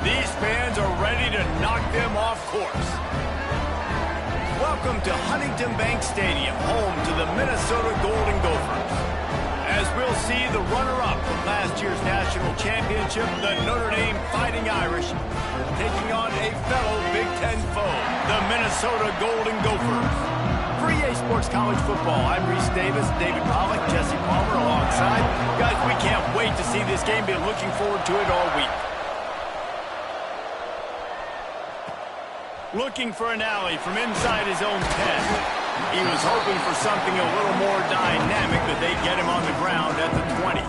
These fans are ready to knock them off course. Welcome to Huntington Bank Stadium, home to the Minnesota Golden Gophers. As we'll see the runner-up from last year's national championship, the Notre Dame Fighting Irish, taking on a fellow Big Ten foe, the Minnesota Golden Gophers. For EA Sports College Football, I'm Reese Davis, David Pollack, Jesse Palmer alongside. Guys, we can't wait to see this game. Been looking forward to it all week. Looking for an alley from inside his own 10. He was hoping for something a little more dynamic, but they get him on the ground at the 20.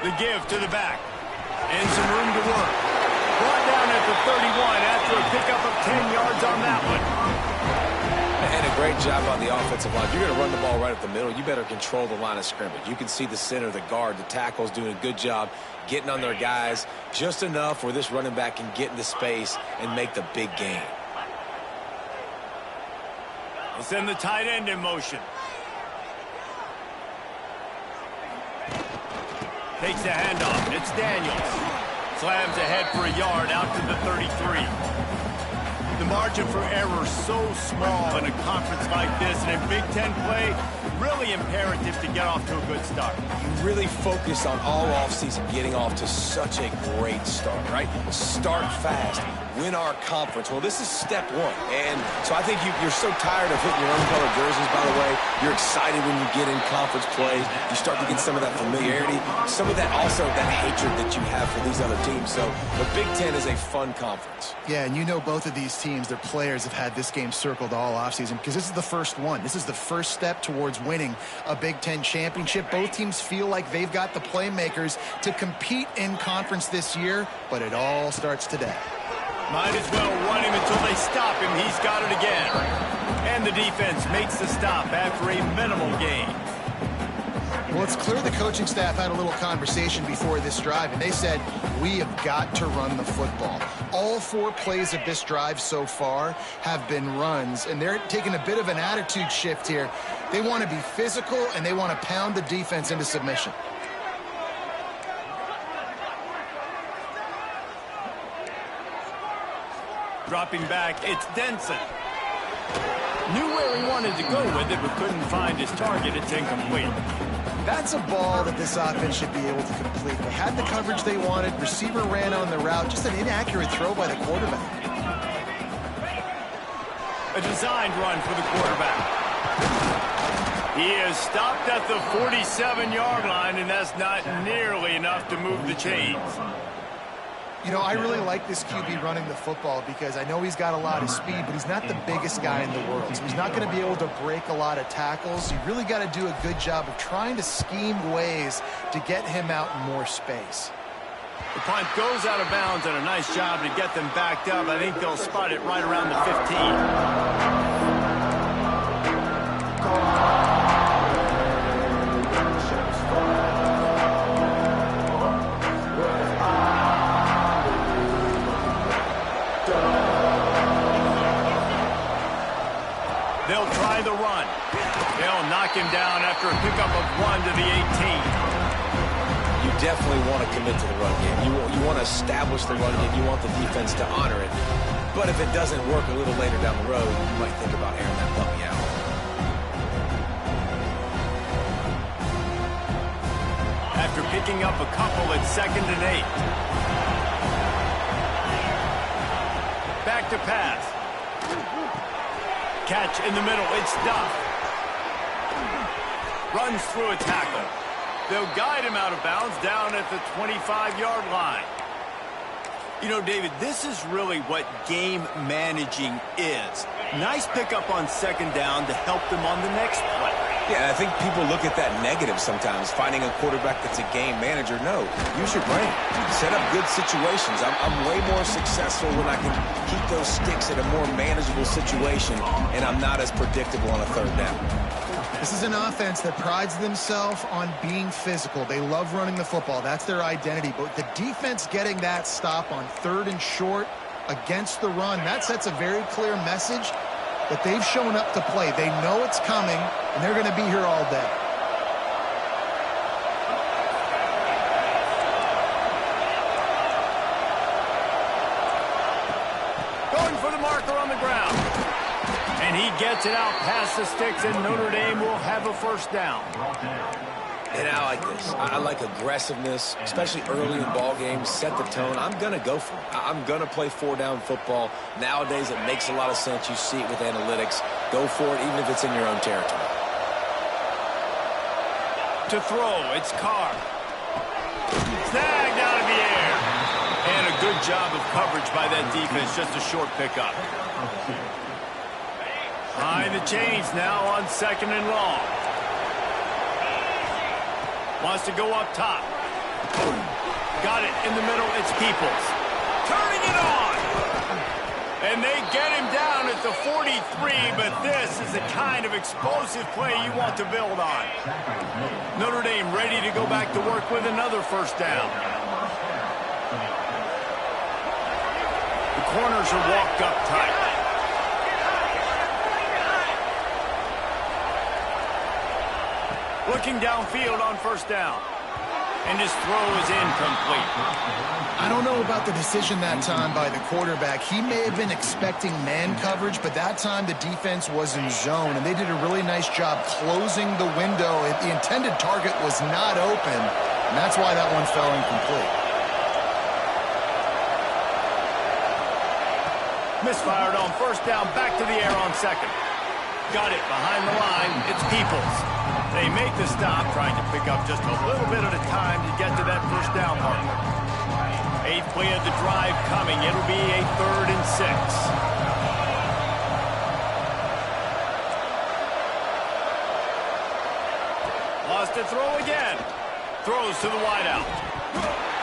The give to the back. And some room to work. Brought down at the 31 after a pickup of 10 yards on that one. And a great job on the offensive line. If you're going to run the ball right up the middle, you better control the line of scrimmage. You can see the center, the guard, the tackles doing a good job getting on their guys just enough where this running back can get into space and make the big gain. We'll send the tight end in motion. Takes the handoff. It's Daniels. Slams ahead for a yard out to the 33. The margin for error so small in a conference like this, and in Big Ten play, really imperative to get off to a good start. You really focus on all offseason getting off to such a great start, right? Start fast. Win our conference. Well, this is step one. And so I think you're so tired of hitting your own color jerseys, by the way. You're excited when you get in conference play. You start to get some of that familiarity, some of that also that hatred that you have for these other teams. So the Big Ten is a fun conference. Yeah, and you know both of these teams, their players have had this game circled all offseason because this is the first one. This is the first step towards winning a Big Ten championship. Both teams feel like they've got the playmakers to compete in conference this year, but it all starts today. Might as well run him until they stop him. He's got it again. And the defense makes the stop after a minimal gain. Well, it's clear the coaching staff had a little conversation before this drive, and they said, we have got to run the football. All 4 plays of this drive so far have been runs, and they're taking a bit of an attitude shift here. They want to be physical, and they want to pound the defense into submission. Dropping back, it's Denson. Knew where he wanted to go with it, but couldn't find his target. It's incomplete. That's a ball that this offense should be able to complete. They had the coverage they wanted. Receiver ran on the route. Just an inaccurate throw by the quarterback. A designed run for the quarterback. He is stopped at the 47-yard line, and that's not nearly enough to move the chains. You know, I really like this QB running the football because I know he's got a lot of speed, but he's not the biggest guy in the world. So he's not going to be able to break a lot of tackles. You really got to do a good job of trying to scheme ways to get him out in more space. The punt goes out of bounds, and a nice job to get them backed up. I think they'll spot it right around the 15. They'll try the run. They'll knock him down after a pickup of 1 to the 18. You definitely want to commit to the run game. You want to establish the run game. You want the defense to honor it. But if it doesn't work a little later down the road, you might think about airing that puppy out. After picking up a couple at 2nd and 8. Back to pass. Catch in the middle. It's Duff. Runs through a tackle. They'll guide him out of bounds down at the 25-yard line. You know, David, this is really what game managing is. Nice pickup on 2nd down to help them on the next play. Yeah, I think people look at that negative sometimes, finding a quarterback that's a game manager. No, use your brain. Set up good situations. I'm way more successful when I can keep those sticks at a more manageable situation, and I'm not as predictable on a 3rd down. This is an offense that prides themselves on being physical. They love running the football. That's their identity. But the defense getting that stop on 3rd and short against the run, that sets a very clear message that they've shown up to play. They know it's coming, and they're going to be here all day. Going for the marker on the ground. And he gets it out past the sticks, and Notre Dame will have a first down. And I like this. I like aggressiveness, especially early in ball games. Set the tone. I'm going to go for it. I'm going to play 4-down football. Nowadays, it makes a lot of sense. You see it with analytics. Go for it, even if it's in your own territory. To throw, it's Carr. Snagged out of the air. And a good job of coverage by that defense. Just a short pickup. Behind the chains now on 2nd and long. Wants to go up top. Got it in the middle. It's Peoples. Turning it on. And they get him down at the 43, but this is the kind of explosive play you want to build on. Notre Dame ready to go back to work with another first down. The corners are walked up tight. Looking downfield on first down. And his throw is incomplete. I don't know about the decision that time by the quarterback. He may have been expecting man coverage, but that time the defense was in zone, and they did a really nice job closing the window. The intended target was not open, and that's why that one fell incomplete. Misfired on first down, back to the air on 2nd. Got it behind the line. It's Peoples. They make the stop, trying to pick up just a little bit at a time to get to that first down marker. 8th play of the drive coming. It'll be a 3rd and 6. Lost a throw again. Throws to the wideout.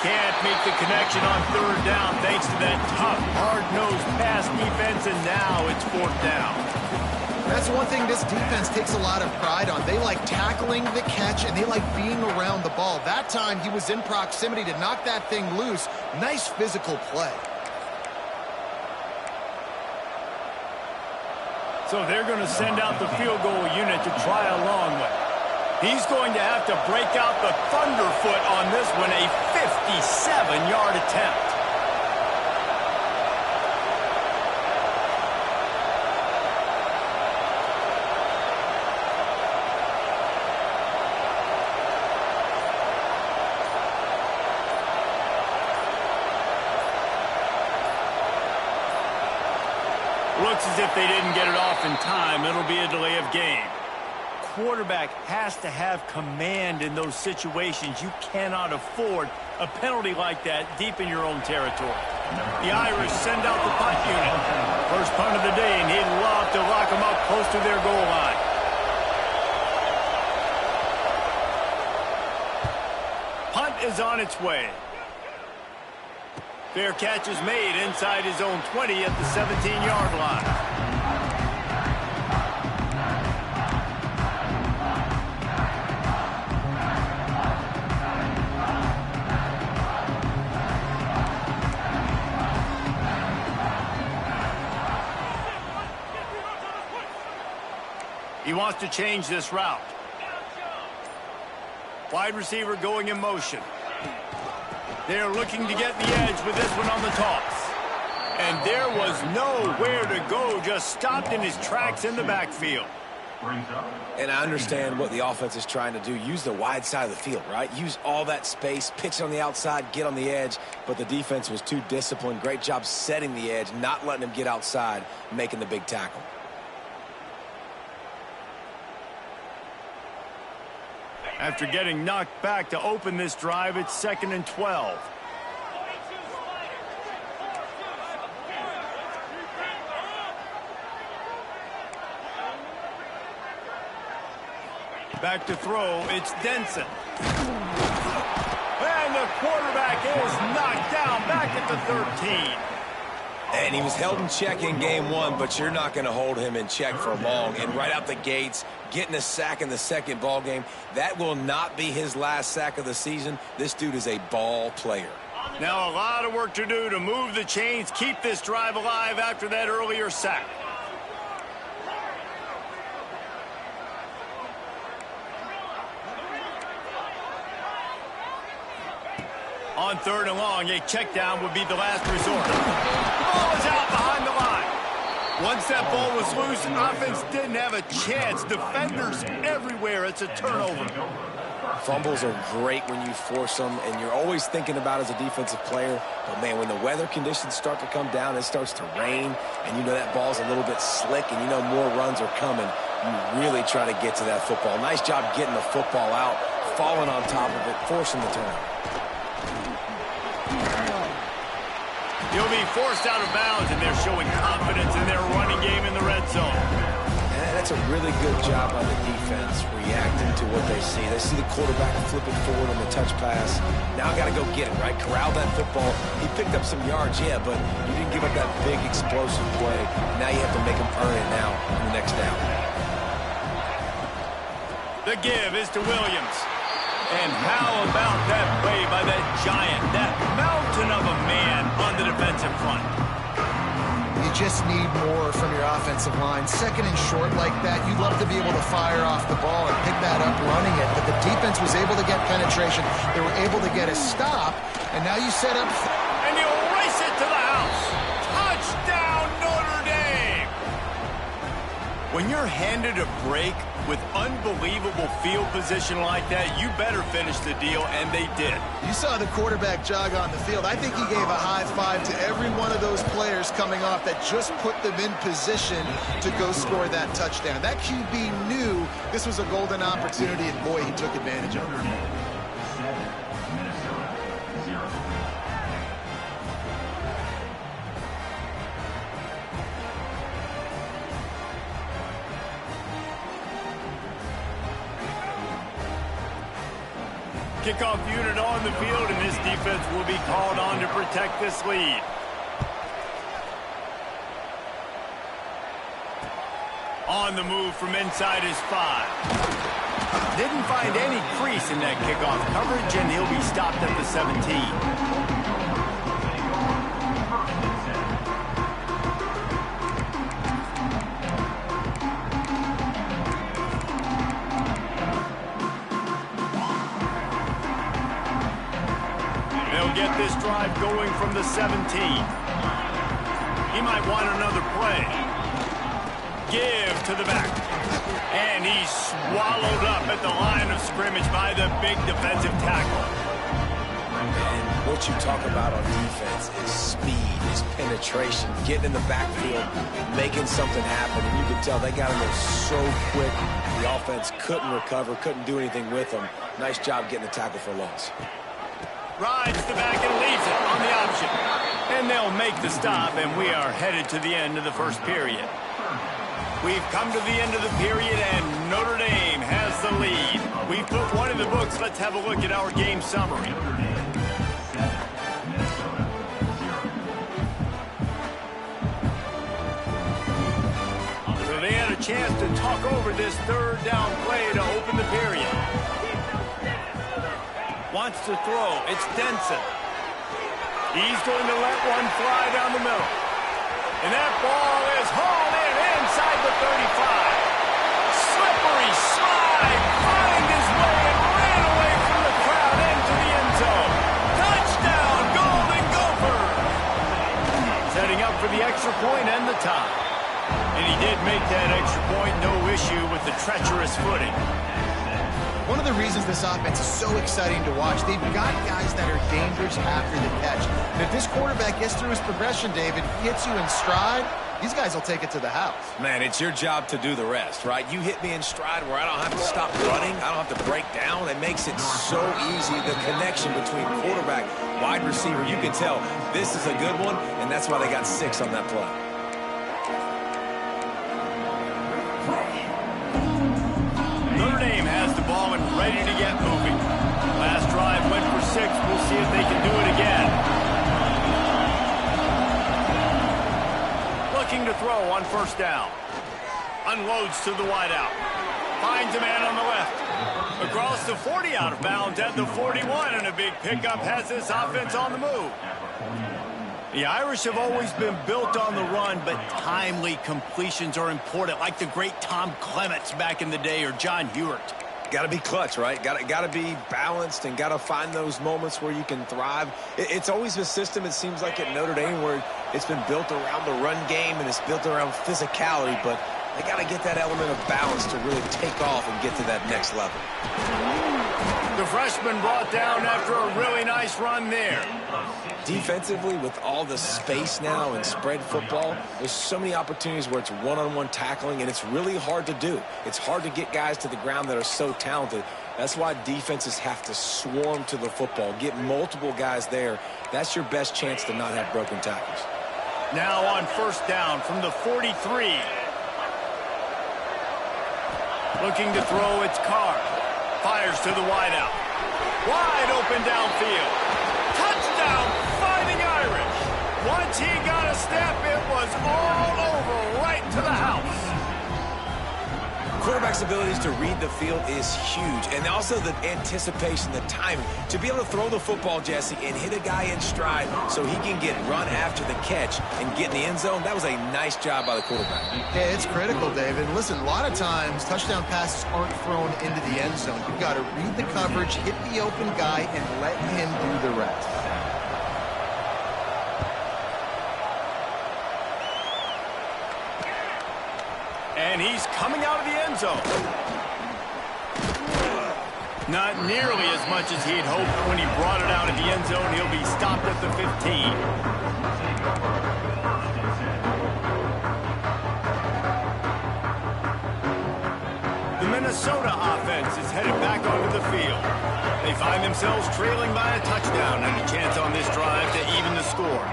Can't make the connection on 3rd down thanks to that tough, hard-nosed pass defense, and now it's 4th down. That's one thing this defense takes a lot of pride on. They like tackling the catch, and they like being around the ball. That time, he was in proximity to knock that thing loose. Nice physical play. So they're going to send out the field goal unit to try a long one. He's going to have to break out the thunderfoot on this one, a 57-yard attempt. Looks as if they didn't get it off in time. It'll be a delay of game. Quarterback has to have command in those situations. You cannot afford a penalty like that deep in your own territory. The Irish send out the punt unit. First punt of the day, and he'd love to lock them up close to their goal line. Punt is on its way. Fair catch is made inside his own 20 at the 17-yard line. He wants to change this route. Wide receiver going in motion. They're looking to get the edge with this one on the toss. And there was nowhere to go, just stopped in his tracks in the backfield. And I understand what the offense is trying to do. Use the wide side of the field, right? Use all that space, pitch on the outside, get on the edge. But the defense was too disciplined. Great job setting the edge, not letting him get outside, making the big tackle. After getting knocked back to open this drive, it's 2nd and 12. Back to throw, it's Denson. And the quarterback is knocked down back at the 13. And he was held in check in game one, but you're not going to hold him in check for long. And right out the gates, getting a sack in the second ball game, that will not be his last sack of the season. This dude is a ball player. Now a lot of work to do to move the chains, keep this drive alive after that earlier sack. On 3rd and long, a check down would be the last resort. The ball is out behind the line. Once that ball was loose, offense didn't have a chance. Defenders everywhere. It's a turnover. Fumbles are great when you force them, and you're always thinking about as a defensive player. But, man, when the weather conditions start to come down, it starts to rain, and you know that ball's a little bit slick, and you know more runs are coming. You really try to get to that football. Nice job getting the football out, falling on top of it, forcing the turnover. He'll be forced out of bounds, and they're showing confidence in their running game in the red zone. And that's a really good job by the defense, reacting to what they see. They see the quarterback flip it forward on the touch pass. Now got to go get it, right? Corral that football. He picked up some yards, yeah, but you didn't give up that big explosive play. Now you have to make him earn it now in the next down. The give is to Williams. And how about that play by that giant, that mountain of a man on the defensive front? You just need more from your offensive line. 2nd and short like that, you'd love to be able to fire off the ball and pick that up running it. But the defense was able to get penetration. They were able to get a stop. And now you set up... And you race it to the house. Touchdown, Notre Dame! When you're handed a break with unbelievable field position like that, you better finish the deal, and they did. You saw the quarterback jog on the field. I think he gave a high five to every one of those players coming off that just put them in position to go score that touchdown. That QB knew this was a golden opportunity, and boy, he took advantage of it. Kickoff unit on the field, and this defense will be called on to protect this lead. On the move from inside his 5. Didn't find any crease in that kickoff coverage, and he'll be stopped at the 17. Get this drive going from the 17. He might want another play. Give to the back. And he's swallowed up at the line of scrimmage by the big defensive tackle. And what you talk about on defense is speed, is penetration, getting in the backfield, making something happen. And you can tell they got him there so quick. The offense couldn't recover, couldn't do anything with him. Nice job getting the tackle for loss. Rides the back and leaves it on the option. And they'll make the stop, and we are headed to the end of the first period. We've come to the end of the period, and Notre Dame has the lead. We've put one in the books. Let's have a look at our game summary. So they had a chance to talk over this 3rd down play to open the period. Wants to throw. It's Denson. He's going to let one fly down the middle. And that ball is hauled in inside the 35. Slippery slide. Find his way and ran away from the crowd into the end zone. Touchdown, Golden Gophers. Setting up for the extra point and the tie. And he did make that extra point. No issue with the treacherous footing. One of the reasons this offense is so exciting to watch, they've got guys that are dangerous after the catch. And if this quarterback gets through his progression, David, hits you in stride, these guys will take it to the house. Man, it's your job to do the rest, right? You hit me in stride where I don't have to stop running. I don't have to break down. It makes it so easy. The connection between quarterback, wide receiver, you can tell this is a good one, and that's why they got 6 on that play. Ball and ready to get moving. Last drive went for 6. We'll see if they can do it again. on first down. Unloads to the wideout. Finds a man on the left. Across the 40, out of bounds at the 41, and a big pickup has this offense on the move. The Irish have always been built on the run, but timely completions are important, like the great Tom Clements back in the day or John Hewart. Got to be clutch, right? Got to be balanced and got to find those moments where you can thrive. It's always a system, it seems like, at Notre Dame where it's been built around the run game and it's built around physicality, but they got to get that element of balance to really take off and get to that next level. The freshman brought down after a really nice run there. Defensively, with all the space now and spread football, there's so many opportunities where it's one-on-one tackling, and it's really hard to do. It's hard to get guys to the ground that are so talented. That's why defenses have to swarm to the football, get multiple guys there. That's your best chance to not have broken tackles. Now on first down from the 43. Looking to throw, it's Carr. Fires to the wideout. Wide open downfield. Touchdown, Fighting Irish. Once he got a step, it was all over, right to the house. Quarterback's abilities to read the field is huge, and also the anticipation, the timing. To be able to throw the football, Jesse, and hit a guy in stride so he can get run after the catch and get in the end zone, that was a nice job by the quarterback. Yeah, it's critical, David. Listen, a lot of times touchdown passes aren't thrown into the end zone. You've got to read the coverage, hit the open guy, and let him do the rest. And he's coming out of the end zone. Not nearly as much as he'd hoped when he brought it out of the end zone. He'll be stopped at the 15. The Minnesota offense is headed back onto the field. They find themselves trailing by a touchdown and a chance on this drive to even the score.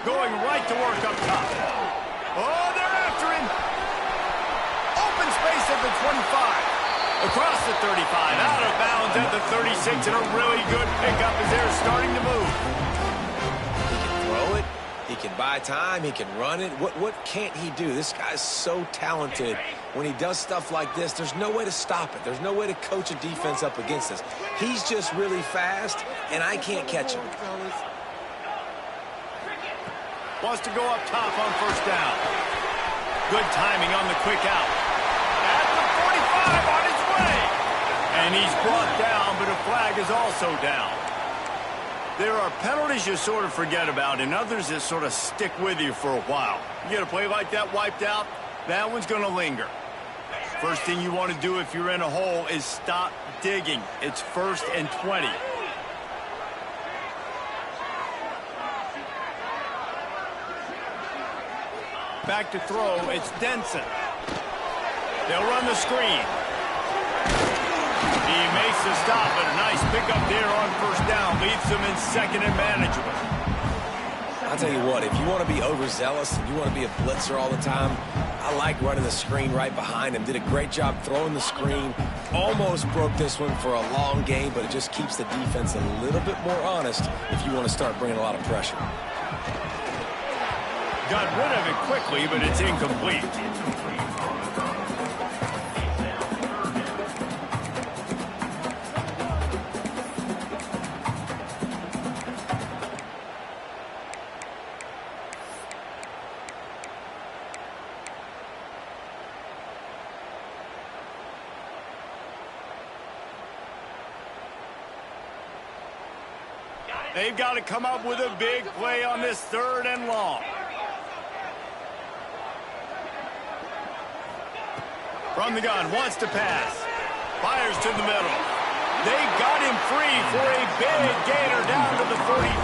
Going right to work up top. Oh, they're after him. Open space at the 25. Across the 35. Out of bounds at the 36. And a really good pickup as they're starting to move. He can throw it. He can buy time. He can run it. What can't he do? This guy's so talented. When he does stuff like this, there's no way to stop it. There's no way to coach a defense up against this. He's just really fast, and I can't catch him. Wants to go up top on first down. Good timing on the quick out. At the 45 on his way. And he's brought down, but a flag is also down. There are penalties you sort of forget about and others that sort of stick with you for a while. You get a play like that wiped out, that one's going to linger. First thing you want to do if you're in a hole is stop digging. It's 1st and 20. Back to throw, it's Denson. They'll run the screen. He makes the stop, but a nice pickup there on first down. Leaves them in 2nd and manageable. I'll tell you what, if you want to be overzealous and you want to be a blitzer all the time, I like running the screen right behind him. Did a great job throwing the screen. Almost broke this one for a long game, but it just keeps the defense a little bit more honest if you want to start bringing a lot of pressure. Got rid of it quickly, but it's incomplete. They've got to come up with a big play on this 3rd and long. From the gun, wants to pass. Fires to the middle. They got him free for a big gainer down to the 43.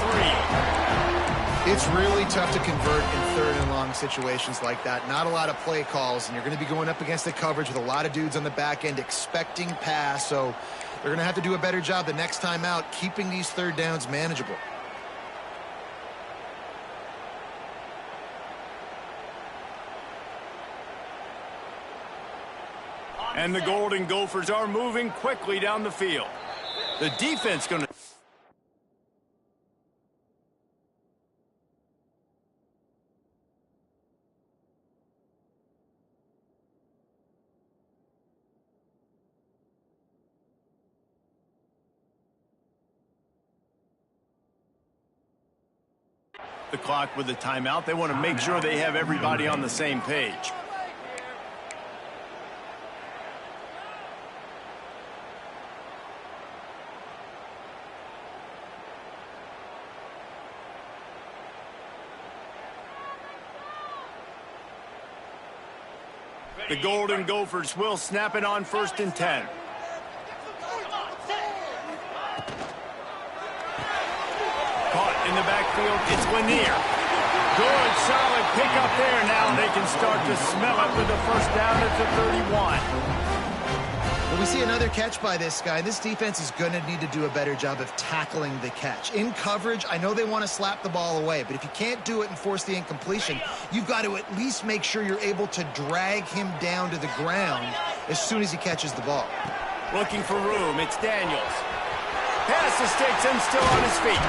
It's really tough to convert in 3rd and long situations like that. Not a lot of play calls, and you're going to be going up against the coverage with a lot of dudes on the back end expecting pass, so they're going to have to do a better job the next time out keeping these 3rd downs manageable. And the Golden Gophers are moving quickly down the field. The defense going to... the clock with a timeout. They want to make sure they have everybody on the same page. The Golden Gophers will snap it on 1st and 10. Caught in the backfield, it's Lanier. Good, solid pickup there. Now they can start to smell it with a first down at the 31. Well, we see another catch by this guy. This defense is going to need to do a better job of tackling the catch. In coverage, I know they want to slap the ball away, but if you can't do it and force the incompletion, you've got to at least make sure you're able to drag him down to the ground as soon as he catches the ball. Looking for room, it's Daniels. Pass escapes him, still on his feet.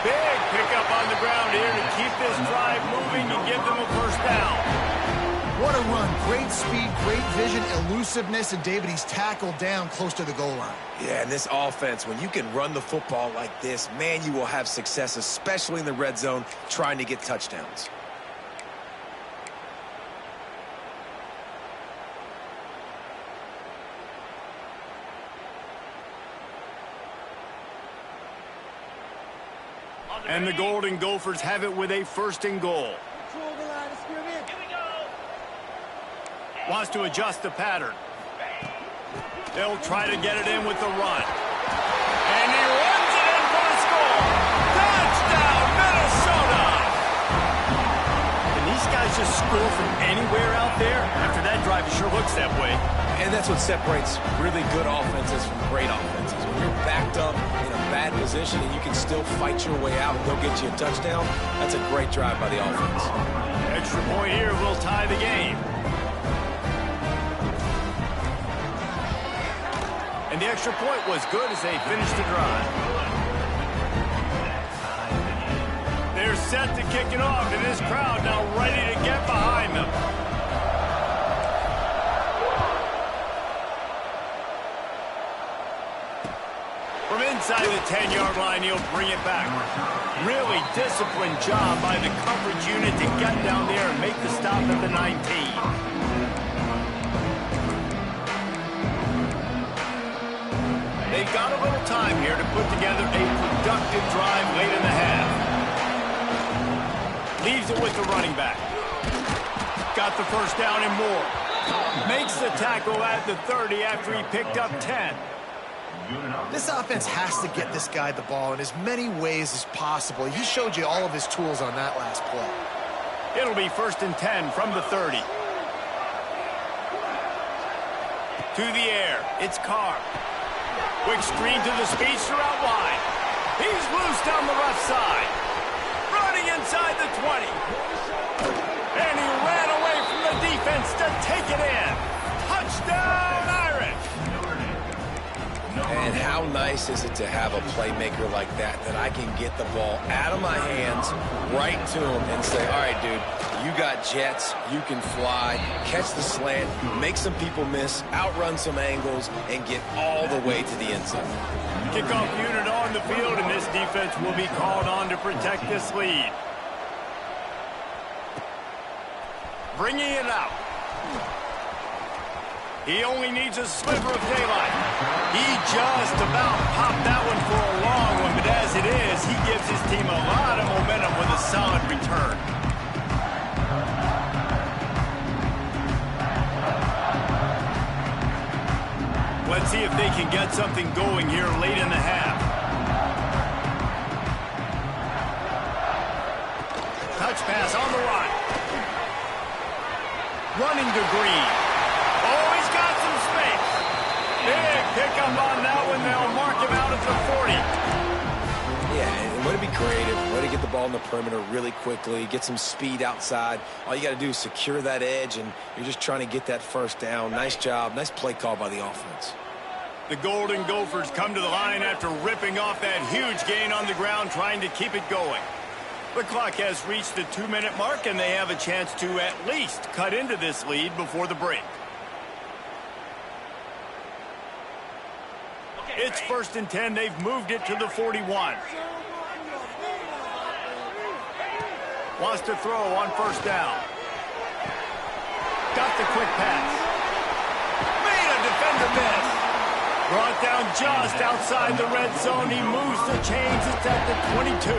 Big pickup on the ground here to keep this drive moving and give them a first down. What a run. Great speed, great vision, elusiveness, and David, he's tackled down close to the goal line. Yeah, and this offense, when you can run the football like this, man, you will have success, especially in the red zone, trying to get touchdowns. And the Golden Gophers have it with a 1st and goal. Wants to adjust the pattern. They'll try to get it in with the run. And he runs it in for the score. Touchdown, Minnesota! Can these guys just score from anywhere out there? After that drive, it sure looks that way. And that's what separates really good offenses from great offenses. When you're backed up in a bad position and you can still fight your way out and go get you a touchdown, that's a great drive by the offense. Extra point here will tie the game. And the extra point was good as they finished the drive. They're set to kick it off, and this crowd now ready to get behind them. From inside the 10-yard line, he'll bring it back. Really disciplined job by the coverage unit to get down there and make the stop at the 19. They've got a little time here to put together a productive drive late in the half. Leaves it with the running back. Got the first down and more. Makes the tackle at the 30 after he picked up 10. This offense has to get this guy the ball in as many ways as possible. He showed you all of his tools on that last play. It'll be 1st and 10 from the 30. To the air, it's Carr. Quick screen to the speedster out wide. He's loose down the left side. Running inside the 20. And he ran away from the defense to take it in. Touchdown, Irish! And how nice is it to have a playmaker like that I can get the ball out of my hands, right to him, and say, all right, dude, you got jets, you can fly, catch the slant, make some people miss, outrun some angles, and get all the way to the end zone. Kickoff unit on the field, and this defense will be called on to protect this lead. Bringing it out. He only needs a sliver of daylight. He just about popped that one for a long one, but as it is, he gives his team a lot of momentum with a solid return. Let's see if they can get something going here late in the half. Touch pass on the run. Running to Green. Oh, he's got some space. Big pickup on that one. They'll mark him out at the 40. Yeah, and way to be creative, way to get the ball in the perimeter really quickly, get some speed outside. All you got to do is secure that edge, and you're just trying to get that first down. Nice job, nice play call by the offense. The Golden Gophers come to the line after ripping off that huge gain on the ground, trying to keep it going. The clock has reached the 2-minute mark, and they have a chance to at least cut into this lead before the break. It's 1st and 10. They've moved it to the 41. Wants to throw on first down. Got the quick pass. Made a defender miss. Brought down just outside the red zone. He moves the chains. It's at the 22.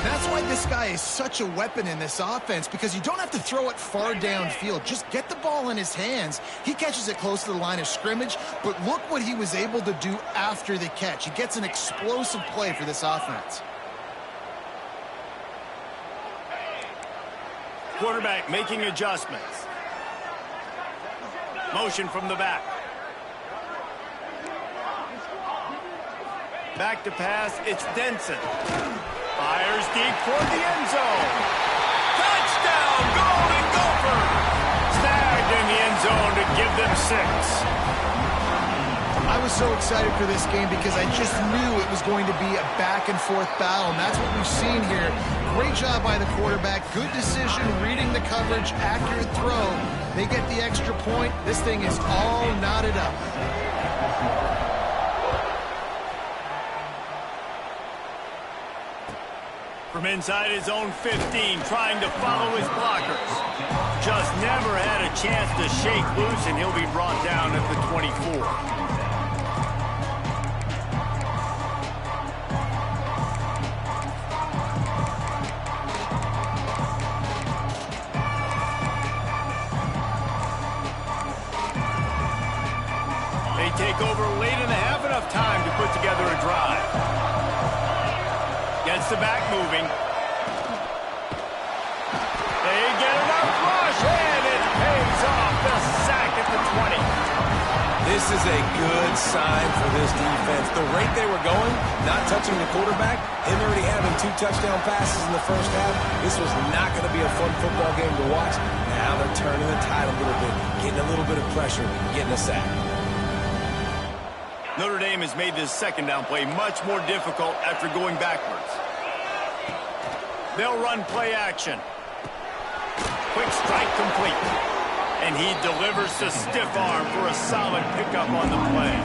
That's why this guy is such a weapon in this offense, because you don't have to throw it far downfield. Just get the ball in his hands. He catches it close to the line of scrimmage, but look what he was able to do after the catch. He gets an explosive play for this offense. Quarterback making adjustments. Motion from the back. Back to pass, it's Denson. Fires deep toward the end zone. Touchdown, Golden Gophers! Snagged in the end zone to give them 6. I was so excited for this game because I just knew it was going to be a back-and-forth battle, and that's what we've seen here. Great job by the quarterback. Good decision, reading the coverage, accurate throw. They get the extra point. This thing is all knotted up. From inside his own 15, trying to follow his blockers. Just never had a chance to shake loose, and he'll be brought down at the 24. They take over late in the half, enough time to put together a drive. Gets the back moving. They get enough rush, and it pays off. The sack at the 20. This is a good sign for this defense. The rate they were going, not touching the quarterback, him already having 2 touchdown passes in the first half, this was not going to be a fun football game to watch. Now they're turning the tide a little bit, getting a little bit of pressure, getting a sack. Notre Dame has made this second down play much more difficult after going backwards. They'll run play action. Quick strike complete. And he delivers the stiff arm for a solid pickup on the play.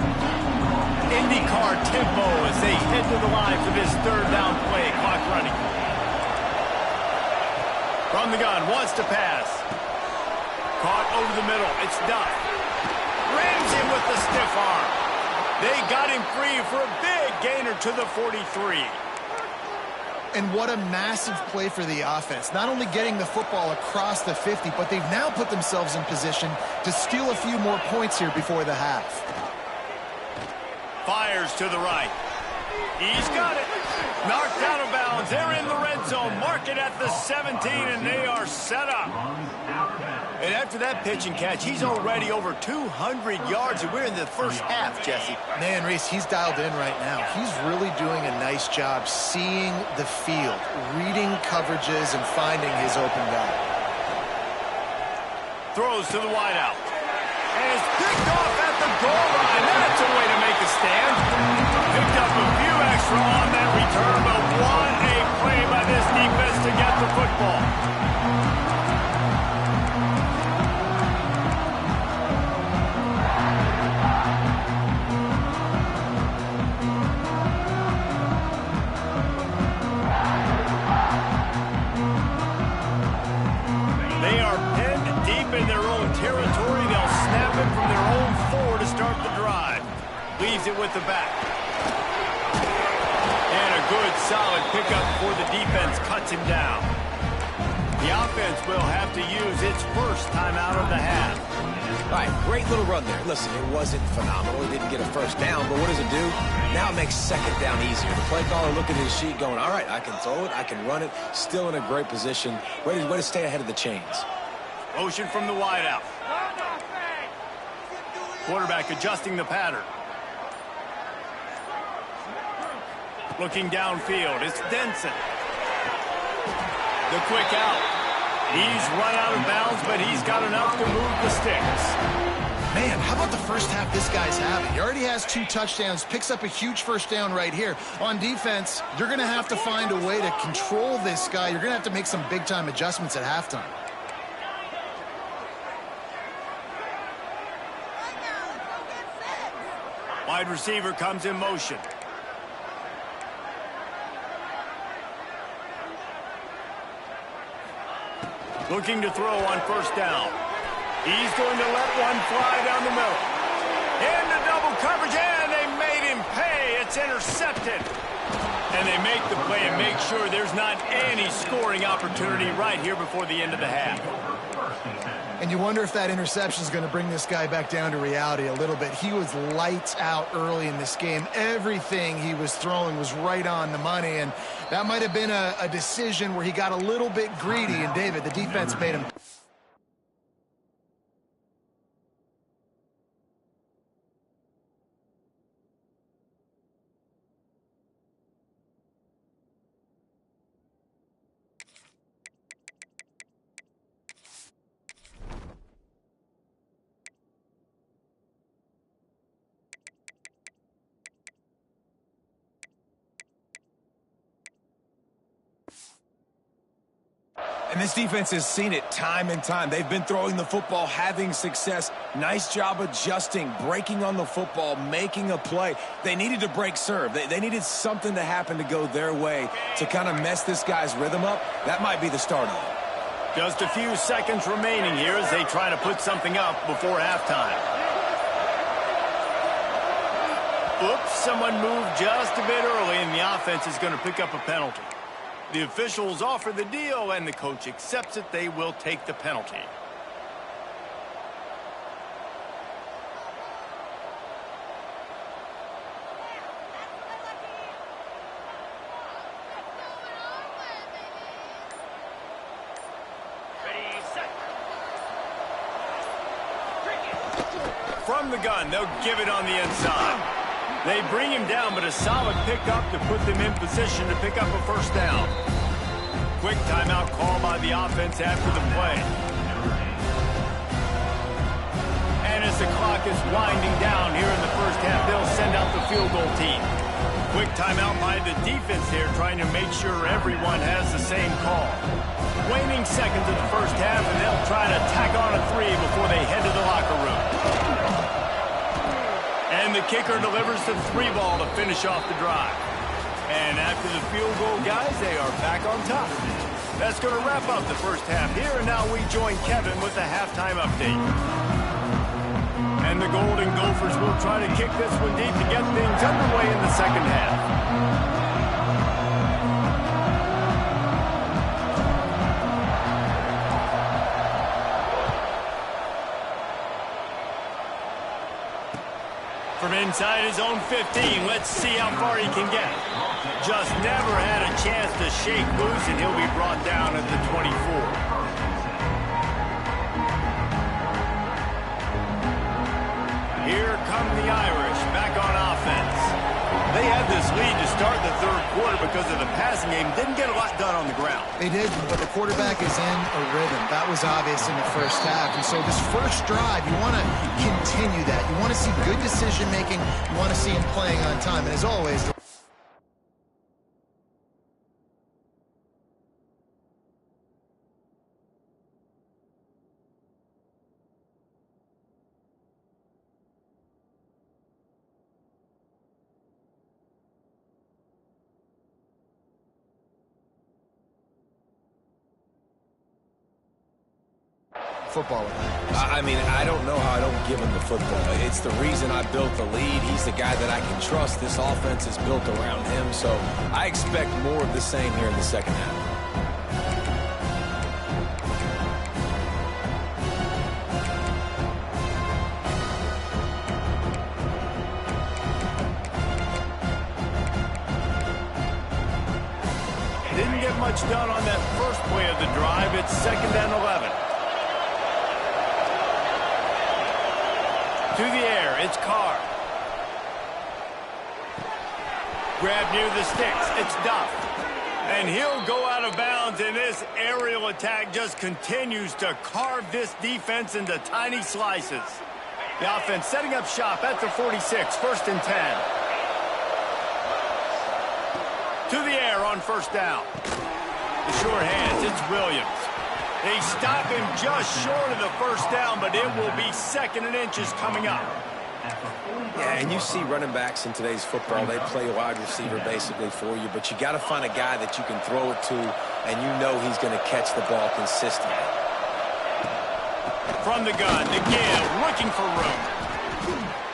IndyCar tempo as they head to the line for this third down play. Clock running. From the gun, wants to pass. Caught over the middle. It's Duff. Rams him with the stiff arm. They got him free for a big gainer to the 43. And what a massive play for the offense. Not only getting the football across the 50, but they've now put themselves in position to steal a few more points here before the half. Fires to the right. He's got it. Knocked out of bounds. They're in the red zone. Mark it at the 17, and they are set up. And after that pitch and catch, he's already over 200 yards, and we're in the first half, Jesse. Man, Reese, he's dialed in right now. He's really doing a nice job seeing the field, reading coverages, and finding his open guy. Throws to the wideout. And it's picked off at the goal line. That's a way to make a stand. Picked up a few extra on that return, but what a play by this defense to get the football. In their own territory, they'll snap it from their own 4 to start the drive. Leaves it with the back. And a good, solid pickup before the defense cuts him down. The offense will have to use its first timeout of the half. All right, great little run there. Listen, it wasn't phenomenal. He didn't get a first down, but what does it do? Now it makes second down easier. The play caller looking at his sheet going, all right, I can throw it, I can run it, still in a great position. Way to stay ahead of the chains. Motion from the wideout. Quarterback adjusting the pattern. Looking downfield, it's Denson. The quick out. He's run out of bounds, but he's got enough to move the sticks. Man, how about the first half this guy's having? He already has 2 touchdowns, picks up a huge first down right here. On defense, you're going to have to find a way to control this guy. You're going to have to make some big-time adjustments at halftime. Wide receiver comes in motion. Looking to throw on first down. He's going to let one fly down the middle. Into double coverage, and they made him pay. It's intercepted. And they make the play and make sure there's not any scoring opportunity right here before the end of the half. And you wonder if that interception is going to bring this guy back down to reality a little bit. He was lights out early in this game. Everything he was throwing was right on the money, and that might have been a decision where he got a little bit greedy, and David, the defense made him. And this defense has seen it time and time. They've been throwing the football, having success. Nice job adjusting, breaking on the football, making a play. They needed to break serve. They needed something to happen to go their way to kind of mess this guy's rhythm up. That might be the start of it. Just a few seconds remaining here as they try to put something up before halftime. Oops, someone moved just a bit early, and the offense is going to pick up a penalty. The officials offer the deal, and the coach accepts it. They will take the penalty. From the gun, they'll give it on the inside. They bring him down, but a solid pickup to put them in position to pick up a first down. Quick timeout call by the offense after the play. And as the clock is winding down here in the first half, they'll send out the field goal team. Quick timeout by the defense here, trying to make sure everyone has the same call. Waning seconds of the first half, and they'll try to tack on a three before they head to the locker room. And the kicker delivers the three ball to finish off the drive. And after the field goal, guys, they are back on top. That's going to wrap up the first half here, and now we join Kevin with the halftime update. And the Golden Gophers will try to kick this one deep to get things underway in the second half. From inside his own 15, let's see how far he can get. Just never had a chance to shake loose, and he'll be brought down at the 24. Here come the Irish back on offense. They had this lead to start the third quarter because of the passing game. Didn't get a lot done on the ground. They did, but the quarterback is in a rhythm. That was obvious in the first half. And so this first drive, you want to continue that. You want to see good decision-making. You want to see him playing on time. And as always... football with him. I mean, I don't know how I don't give him the football. It's the reason I built the lead. He's the guy that I can trust. This offense is built around him, so I expect more of the same here in the second half. Didn't get much done on that first play of the drive. It's 2nd and 11. To the air, it's Carr. Grab near the sticks, it's Duff. And he'll go out of bounds, and this aerial attack just continues to carve this defense into tiny slices. The offense setting up shop at the 46, 1st and 10. To the air on first down. The short hands, it's Williams. They stop him just short of the first down, but it will be 2nd and inches coming up. Yeah, and you see running backs in today's football, they play wide receiver basically for you, but you got to find a guy that you can throw it to, and you know he's going to catch the ball consistently. From the gun, the give, looking for room.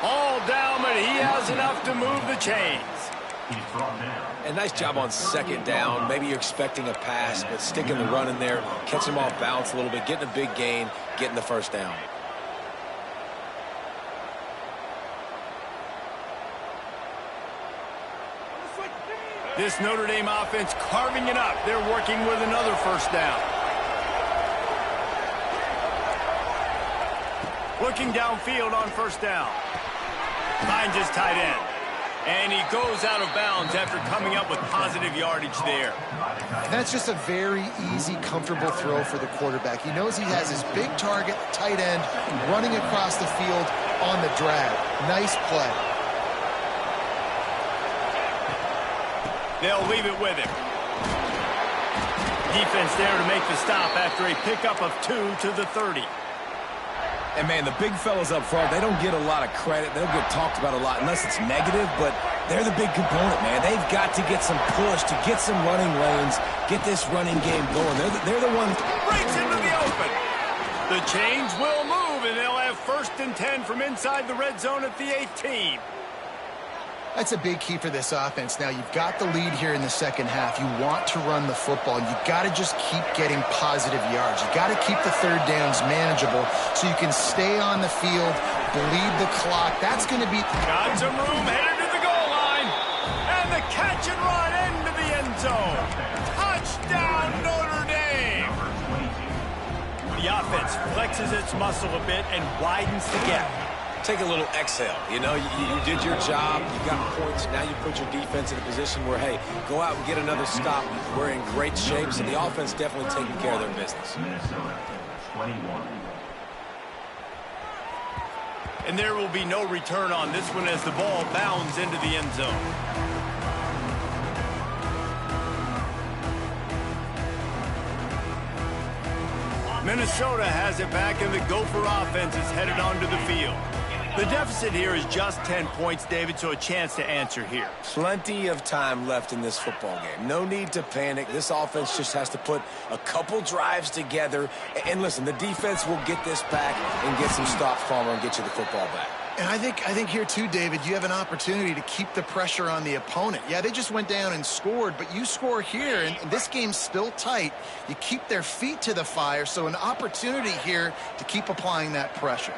All down, but he has enough to move the chains. And nice job on second down. Maybe you're expecting a pass, but sticking the run in there, catching him off balance a little bit, getting a big gain, getting the first down. This Notre Dame offense carving it up. They're working with another first down. Looking downfield on first down. Finds his tight end. And he goes out of bounds after coming up with positive yardage there. That's just a very easy, comfortable throw for the quarterback. He knows he has his big target, tight end, running across the field on the drag. Nice play. They'll leave it with him. Defense there to make the stop after a pickup of 2 to the 30. And, man, the big fellas up front, they don't get a lot of credit. They don't get talked about a lot unless it's negative, but they're the big component, man. They've got to get some push, to get some running lanes, get this running game going. They're the ones. Breaks into the open. The chains will move, and they'll have 1st and 10 from inside the red zone at the 18. That's a big key for this offense. Now, you've got the lead here in the second half. You want to run the football. You got to just keep getting positive yards. You got to keep the third downs manageable so you can stay on the field, bleed the clock. That's going to be... Got some room, headed to the goal line. And the catch and run into the end zone. Touchdown, Notre Dame. The offense flexes its muscle a bit and widens the gap. Take a little exhale. You know, you did your job. You got points. Now you put your defense in a position where, hey, go out and get another stop. We're in great shape, so the offense definitely taking care of their business. And there will be no return on this one as the ball bounds into the end zone. Minnesota has it back, and the Gopher offense is headed onto the field. The deficit here is just 10 points, David, so a chance to answer here. Plenty of time left in this football game. No need to panic. This offense just has to put a couple drives together. And listen, the defense will get this back and get some stops, Palmer, and get you the football back. And I think here too, David, you have an opportunity to keep the pressure on the opponent. Yeah, they just went down and scored, but you score here, and this game's still tight. You keep their feet to the fire, so an opportunity here to keep applying that pressure.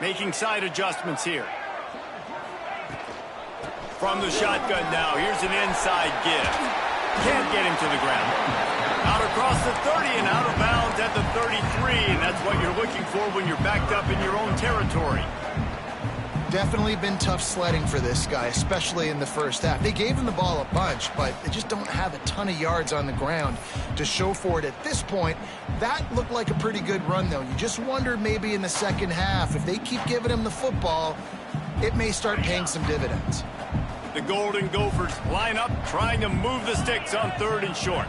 Making side adjustments here. From the shotgun now, here's an inside give. Can't get him to the ground. Out across the 30 and out of bounds at the 33, and that's what you're looking for when you're backed up in your own territory. Definitely been tough sledding for this guy, especially in the first half. They gave him the ball a bunch, but they just don't have a ton of yards on the ground to show for it at this point. That looked like a pretty good run, though. You just wonder maybe in the second half, if they keep giving him the football, it may start paying some dividends. The Golden Gophers line up, trying to move the sticks on 3rd and short.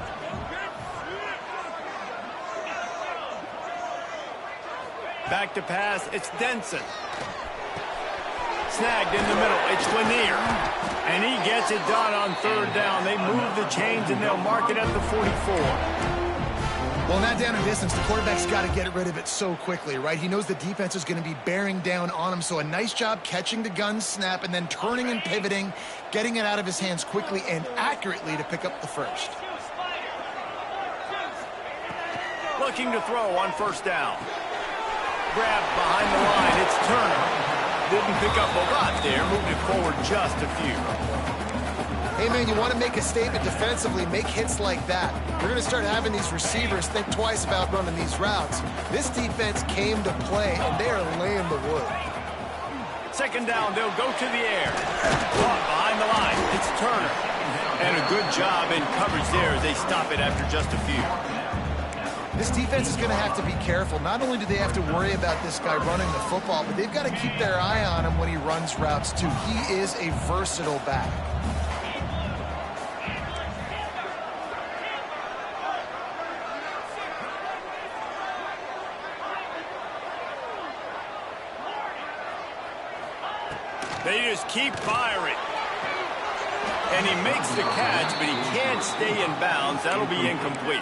Back to pass, it's Denson. Snagged in the middle, it's Lanier. And he gets it done on 3rd down. They move the chains, and they'll mark it at the 44. Well, not down in distance. The quarterback's got to get rid of it so quickly, right? He knows the defense is going to be bearing down on him, so a nice job catching the gun snap and then turning and pivoting, getting it out of his hands quickly and accurately to pick up the first. Looking to throw on 1st down. Grabbed behind the line, it's Turner. Didn't pick up a lot there, moved it forward just a few. Hey, man, you want to make a statement defensively, make hits like that. We're going to start having these receivers think twice about running these routes. This defense came to play, and they are laying the wood. 2nd down, they'll go to the air. Caught behind the line, it's Turner. And a good job in coverage there as they stop it after just a few. This defense is going to have to be careful. Not only do they have to worry about this guy running the football, but they've got to keep their eye on him when he runs routes, too. He is a versatile back. They just keep firing. And he makes the catch, but he can't stay in bounds. That'll be incomplete.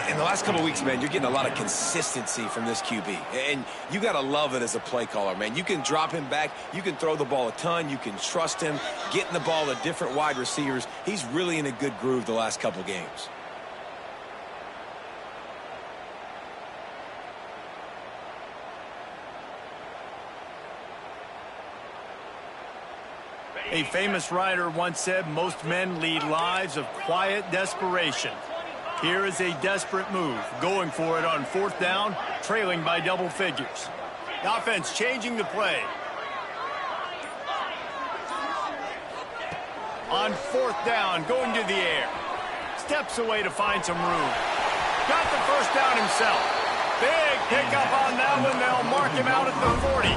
In the last couple of weeks, man, you're getting a lot of consistency from this QB. And you got to love it as a play caller, man. You can drop him back. You can throw the ball a ton. You can trust him, getting the ball to different wide receivers. He's really in a good groove the last couple of games. A famous writer once said, most men lead lives of quiet desperation. Here is a desperate move, going for it on 4th down, trailing by double figures. The offense changing the play. On 4th down, going to the air. Steps away to find some room. Got the first down himself. Big pickup on that one. They'll mark him out at the 40.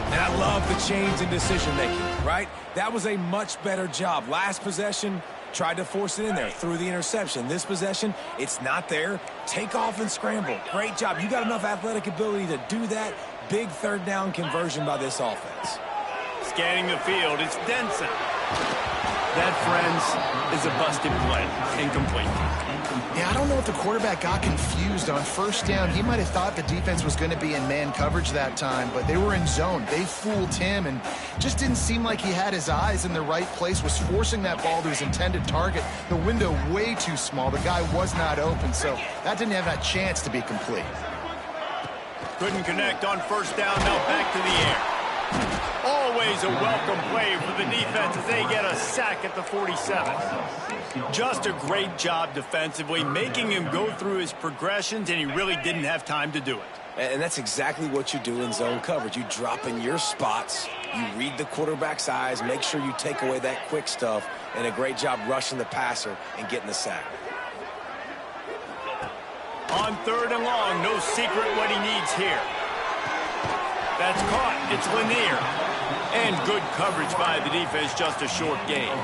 And I love the change in decision-making, right? That was a much better job. Last possession, tried to force it in there, threw the interception. This possession, it's not there. Take off and scramble. Great job. You got enough athletic ability to do that. Big 3rd down conversion by this offense. Scanning the field, it's Denson. That, friends, is a busted play. Incomplete. Yeah, I don't know if the quarterback got confused on 1st down. He might have thought the defense was going to be in man coverage that time, but they were in zone. They fooled him and just didn't seem like he had his eyes in the right place, was forcing that ball to his intended target. The window way too small. The guy was not open, so that didn't have that chance to be complete. Couldn't connect on 1st down. Now back to the air. Always a welcome play for the defense as they get a sack at the 47. Just a great job defensively, making him go through his progressions, and he really didn't have time to do it. And that's exactly what you do in zone coverage. You drop in your spots, you read the quarterback's eyes, make sure you take away that quick stuff, and a great job rushing the passer and getting the sack. On 3rd and long, no secret what he needs here. That's caught. It's Lanier. And good coverage by the defense, just a short gain.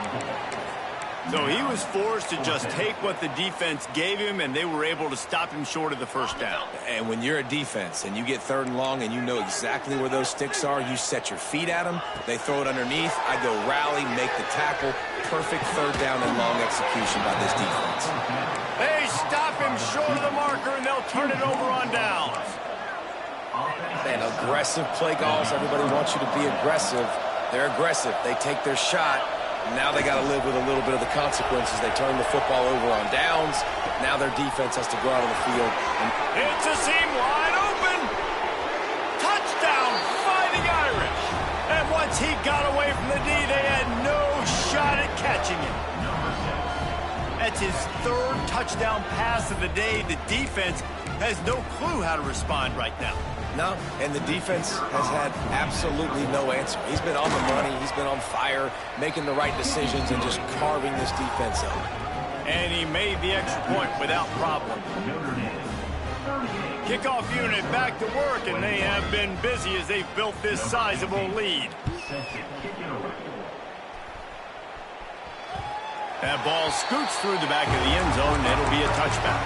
So he was forced to just take what the defense gave him, and they were able to stop him short of the 1st down. And when you're a defense and you get 3rd and long and you know exactly where those sticks are, you set your feet at them, they throw it underneath, I go rally, make the tackle. Perfect 3rd down and long execution by this defense. They stop him short of the marker, and they'll turn it over on downs. Man, aggressive play calls. Everybody wants you to be aggressive. They're aggressive. They take their shot. Now they got to live with a little bit of the consequences. They turn the football over on downs. Now their defense has to go out on the field. It's a seam wide open. Touchdown, Fighting Irish. And once he got away from the D, they had no shot at catching him. That's his 3rd touchdown pass of the day. The defense has no clue how to respond right now. No, and the defense has had absolutely no answer. He's been on the money. He's been on fire, making the right decisions and just carving this defense up. And he made the extra point without problem. Kickoff unit back to work, and they have been busy as they've built this sizable lead. That ball scoots through the back of the end zone, and it'll be a touchback.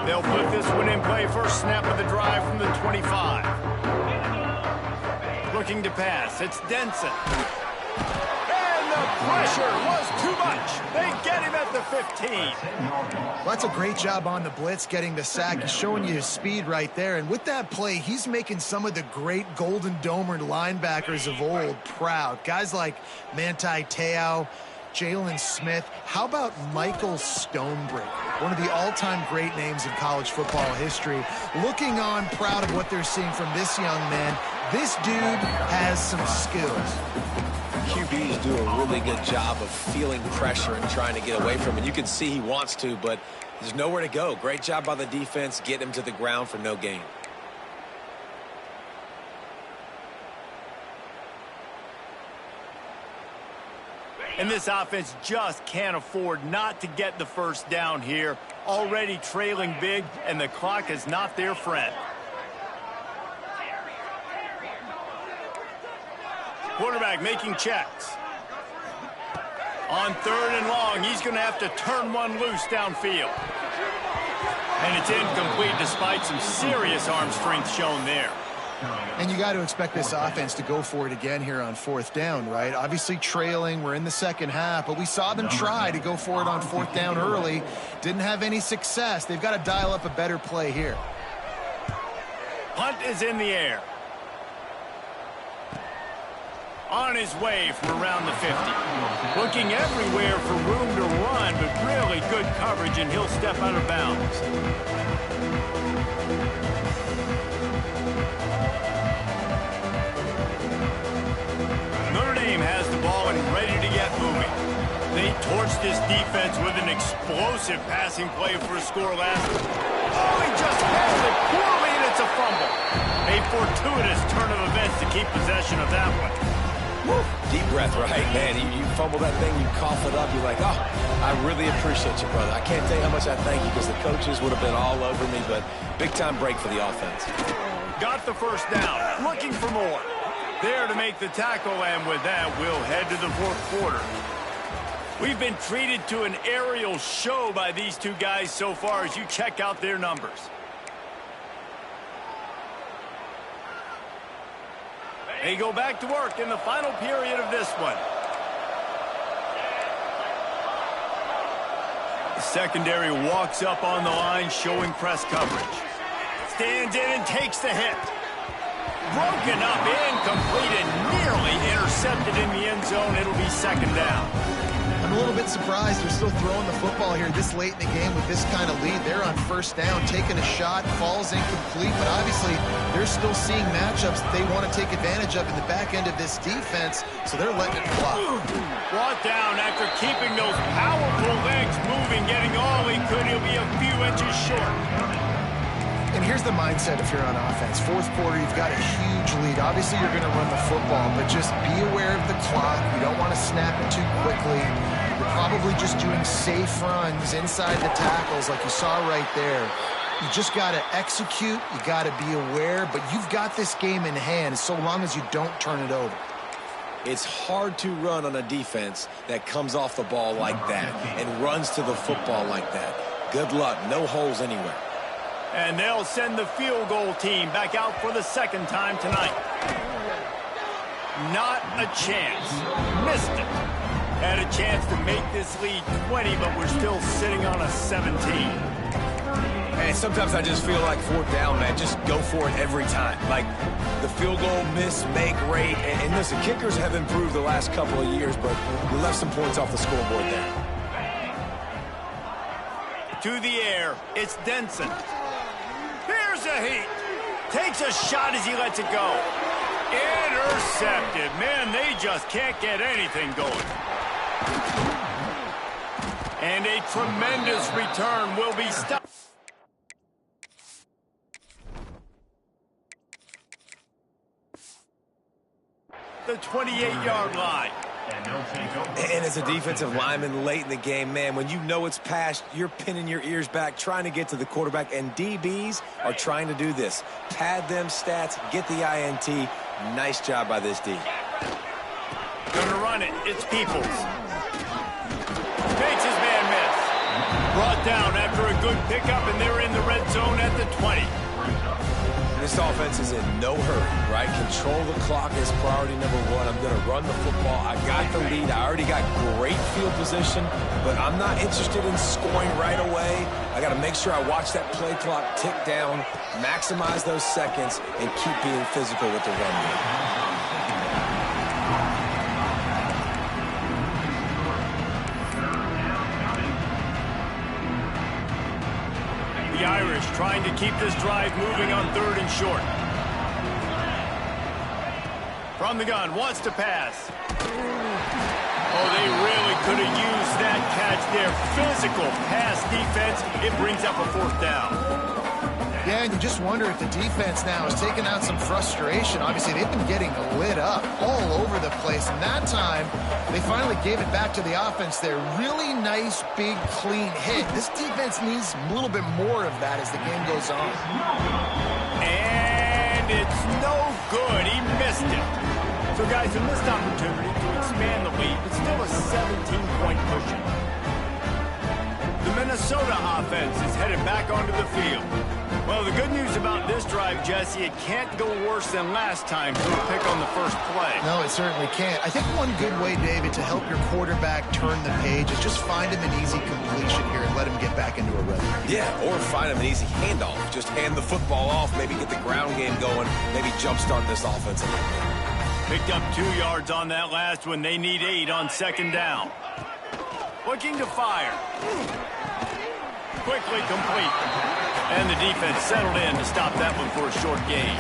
They'll put this one in play. First snap of the drive from the 25. Looking to pass. It's Denson. And the pressure was too much. They get him at the 15. Well, that's a great job on the blitz, getting the sack. He's showing you his speed right there. And with that play, he's making some of the great Golden Domer linebackers of old proud. Guys like Manti Te'o, Jalen Smith. How about Michael Stonebreaker? One of the all-time great names in college football history. Looking on, proud of what they're seeing from this young man. This dude has some skills. QBs do a really good job of feeling pressure and trying to get away from it. You can see he wants to, but there's nowhere to go. Great job by the defense, getting him to the ground for no gain. And this offense just can't afford not to get the first down here. Already trailing big, and the clock is not their friend. Quarterback making checks. On 3rd and long, he's going to have to turn one loose downfield. And it's incomplete despite some serious arm strength shown there. And you got to expect this offense to go for it again here on 4th down, right? Obviously trailing, we're in the second half, but we saw them try to go for it on 4th down early. Didn't have any success. They've got to dial up a better play here. Punt is in the air. On his way from around the 50. Looking everywhere for room to run, but really good coverage, and he'll step out of bounds. Notre Dame has the ball and ready to get moving. They torched this defense with an explosive passing play for a score last week. Oh, he just passed it poorly, and it's a fumble. A fortuitous turn of events to keep possession of that one. Woo. Deep breath, right, man? You fumble that thing, you cough it up, you're like, oh, I really appreciate you, brother. I can't tell you how much I thank you because the coaches would have been all over me, but big-time break for the offense. Got the first down, looking for more. There to make the tackle, and with that, we'll head to the 4th quarter. We've been treated to an aerial show by these two guys so far as you check out their numbers. They go back to work in the final period of this one. The secondary walks up on the line, showing press coverage. Stands in and takes the hit. Broken up, incomplete, and nearly intercepted in the end zone. It'll be 2nd down. I'm a little bit surprised they're still throwing the football here this late in the game with this kind of lead. They're on 1st down, taking a shot, falls incomplete, but obviously they're still seeing matchups that they want to take advantage of in the back end of this defense, so they're letting it fly. Brought down after keeping those powerful legs moving, getting all he could. He'll be a few inches short. And here's the mindset if you're on offense. 4th quarter, you've got a huge lead. Obviously, you're going to run the football, but just be aware of the clock. You don't want to snap it too quickly. You're probably just doing safe runs inside the tackles like you saw right there. You just got to execute. You got to be aware, but you've got this game in hand so long as you don't turn it over. It's hard to run on a defense that comes off the ball like that and runs to the football like that. Good luck. No holes anywhere. And they'll send the field goal team back out for the 2nd time tonight. Not a chance. Missed it. Had a chance to make this lead 20, but we're still sitting on a 17. And sometimes I just feel like 4th down, man. Just go for it every time. Like the field goal miss, make rate. And listen, kickers have improved the last couple of years, but we left some points off the scoreboard there. To the air, it's Denson. Here's a heat. Takes a shot as he lets it go. Intercepted. Man, they just can't get anything going. And a tremendous return will be stopped. The 28-yard line. And as a defensive lineman late in the game, man, when you know it's past, you're pinning your ears back, trying to get to the quarterback, and DBs are trying to do this. Pad them stats, get the INT. Nice job by this D. Gonna run it. It's Peoples. Makes his man miss. Brought down after a good pickup, and they're in the red zone at the 20. This offense is in no hurry, right? Control the clock is priority number 1. I'm going to run the football. I got the lead. I already got great field position, but I'm not interested in scoring right away. I got to make sure I watch that play clock tick down, maximize those seconds, and keep being physical with the run game. The Irish trying to keep this drive moving on 3rd and short. From the gun, wants to pass. Oh, they really could have used that catch there. Physical pass defense. It brings up a 4th down. Yeah, and you just wonder if the defense now is taking out some frustration. Obviously, they've been getting lit up all over the place. And that time, they finally gave it back to the offense there. Really nice, big, clean hit. This defense needs a little bit more of that as the game goes on. And it's no good. He missed it. So, guys, a missed opportunity to expand the lead, but still a 17-point cushion. The Minnesota offense is headed back onto the field. Well, the good news about this drive, Jesse, it can't go worse than last time to a pick on the first play. No, it certainly can't. I think one good way, David, to help your quarterback turn the page is just find him an easy completion here and let him get back into a rhythm. Yeah, or find him an easy handoff. Just hand the football off, maybe get the ground game going, maybe jumpstart this offense a little bit. Picked up 2 yards on that last one. They need 8 on second down. Looking to fire. Quickly complete. And the defense settled in to stop that one for a short gain.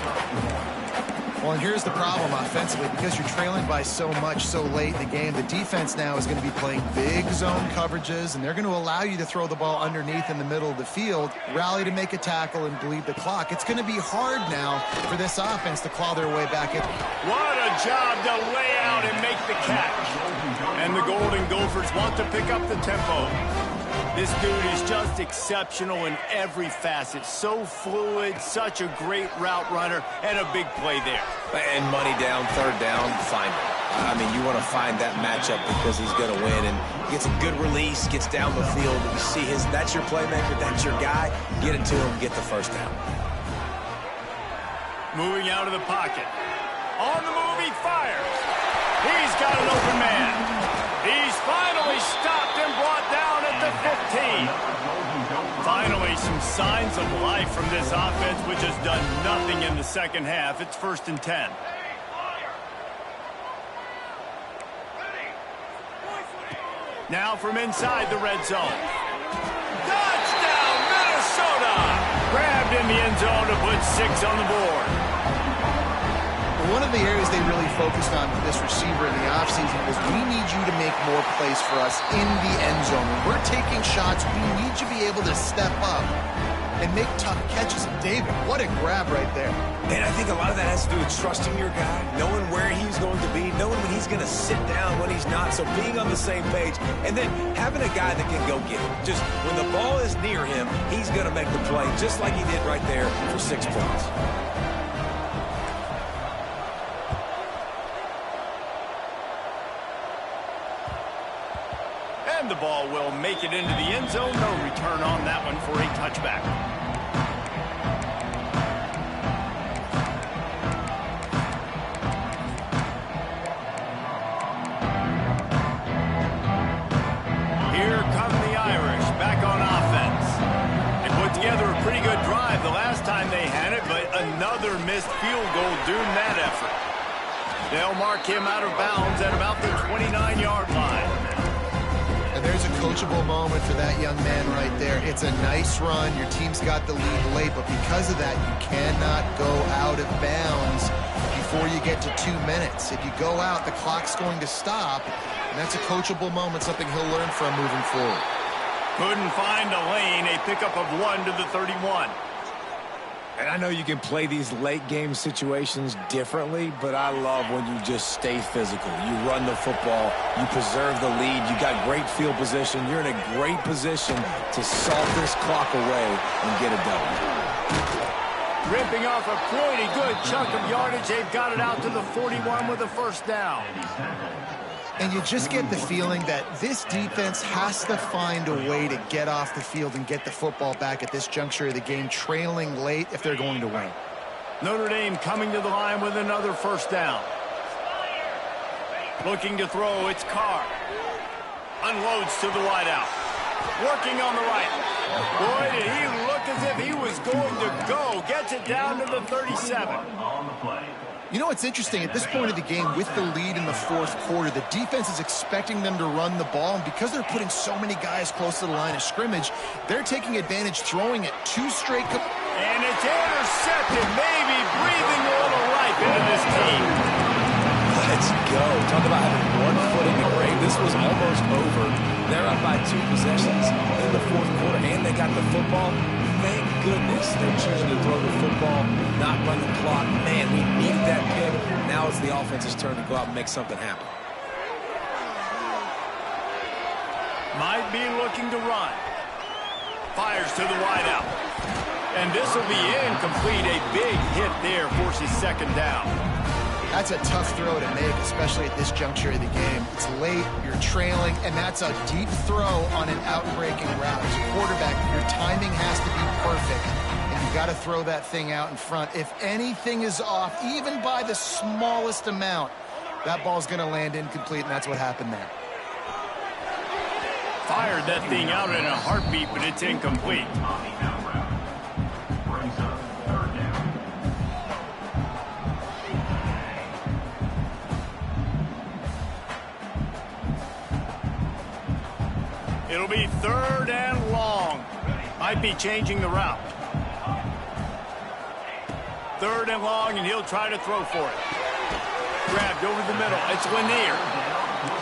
Well, and here's the problem offensively. Because you're trailing by so much so late in the game, the defense now is going to be playing big zone coverages, and they're going to allow you to throw the ball underneath in the middle of the field, rally to make a tackle, and bleed the clock. It's going to be hard now for this offense to claw their way back in. What a job to lay out and make the catch. And the Golden Gophers want to pick up the tempo. This dude is just exceptional in every facet. So fluid, such a great route runner, and a big play there. And money down, third down, find him. I mean, you want to find that matchup because he's going to win. And gets a good release, gets down the field. You see that's your playmaker, that's your guy. Get it to him, get the first down. Moving out of the pocket. On the move, he fires. He's got an open man. He's finally stopped and brought down at the 15. Finally, some signs of life from this offense, which has done nothing in the second half. It's 1st and 10. Now from inside the red zone. Touchdown, Minnesota! Grabbed in the end zone to put 6 on the board. One of the areas they really focused on for this receiver in the offseason was we need you to make more plays for us in the end zone. When we're taking shots, we need you to be able to step up and make tough catches. David, what a grab right there. And I think a lot of that has to do with trusting your guy, knowing where he's going to be, knowing when he's going to sit down, when he's not. So being on the same page, and then having a guy that can go get it. Just when the ball is near him, he's going to make the play, just like he did right there for 6 points. And the ball will make it into the end zone. No return on that one for a touchback. Here come the Irish back on offense. They put together a pretty good drive the last time they had it, but another missed field goal doomed that effort. They'll mark him out of bounds at about the 29-yard line. And there's a coachable moment for that young man right there. It's a nice run. Your team's got the lead late, but because of that, you cannot go out of bounds before you get to 2 minutes. If you go out, the clock's going to stop, and that's a coachable moment, something he'll learn from moving forward. Couldn't find a lane, a pickup of 1 to the 31. And I know you can play these late game situations differently, but I love when you just stay physical. You run the football, you preserve the lead, you got great field position, you're in a great position to salt this clock away and get it done. Ripping off a pretty good chunk of yardage. They've got it out to the 41 with a first down. And you just get the feeling that this defense has to find a way to get off the field and get the football back at this juncture of the game, trailing late if they're going to win. Notre Dame coming to the line with another first down. Looking to throw, it's Carr. Unloads to the wideout. Working on the right. Boy, did he look as if he was going to go. Gets it down to the 37. You know what's interesting? At this point of the game, with the lead in the fourth quarter, the defense is expecting them to run the ball, and because they're putting so many guys close to the line of scrimmage, they're taking advantage, throwing it 2 straight. And it's intercepted, maybe breathing a little life into this team. Let's go. Talk about having 1 foot in the grave. This was almost over. They're up by 2 possessions in the fourth quarter, and they got the football. Thank goodness they're choosing to throw the football, not run the clock. Man, we needed that pick. Now it's the offense's turn to go out and make something happen. Might be looking to run. Fires to the wideout. And this will be incomplete. A big hit there forces second down. That's a tough throw to make, especially at this juncture of the game. It's late, you're trailing, and that's a deep throw on an out-breaking route. As a quarterback, your timing has to be perfect. And You got to throw that thing out in front. If anything is off, even by the smallest amount, that ball's going to land incomplete, and that's what happened there. Fired that thing out in a heartbeat, but it's incomplete. It'll be 3rd and long. Might be changing the route. 3rd and long, and he'll try to throw for it. Grabbed over the middle. It's Lanier.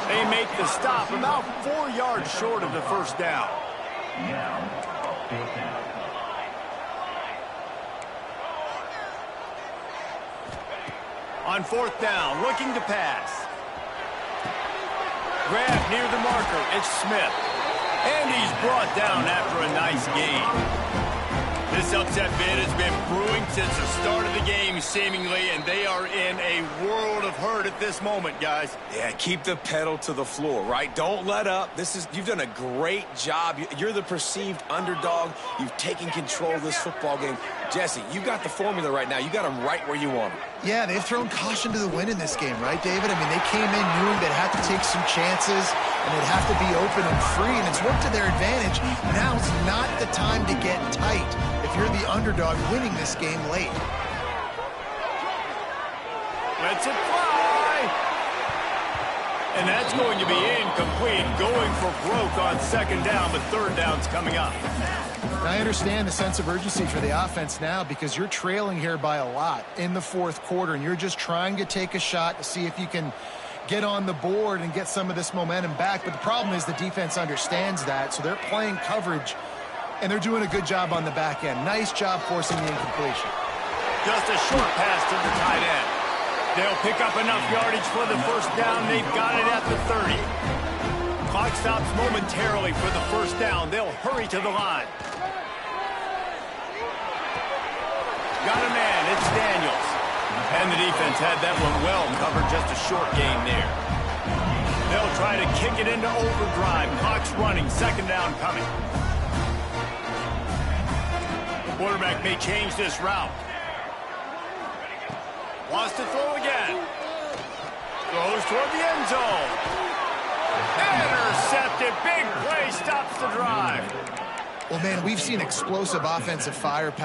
They make the stop about 4 yards short of the first down. On 4th down, looking to pass. Grabbed near the marker. It's Smith. And he's brought down after a nice gain. This upset bid has been brewing since the start of the game, seemingly, and they are in a world of hurt at this moment, guys. Yeah, keep the pedal to the floor, right? Don't let up. You've done a great job. You're the perceived underdog. You've taken control of this football game. Jesse, you got the formula right now. You got them right where you want them. Yeah, they've thrown caution to the wind in this game, right, David? I mean, they came in knowing they'd have to take some chances, and they'd have to be open and free, and it's worked to their advantage. Now's not the time to get tight if you're the underdog winning this game late. Lets it fly. And that's going to be incomplete. Going for broke on 2nd down, but 3rd down's coming up. I understand the sense of urgency for the offense now because you're trailing here by a lot in the 4th quarter, and you're just trying to take a shot to see if you can get on the board and get some of this momentum back. But the problem is the defense understands that, so they're playing coverage, and they're doing a good job on the back end. Nice job forcing the incompletion. Just a short pass to the tight end. They'll pick up enough yardage for the first down. They've got it at the 30. Clock stops momentarily for the first down. They'll hurry to the line. Got a man. It's Daniels. And the defense had that one well covered. Just a short gain there. They'll try to kick it into overdrive. Clock's running. 2nd down coming. The quarterback may change this route. Wants to throw again. Throws toward the end zone. Intercepted. Big play stops the drive. Well, man, we've seen explosive offensive firepower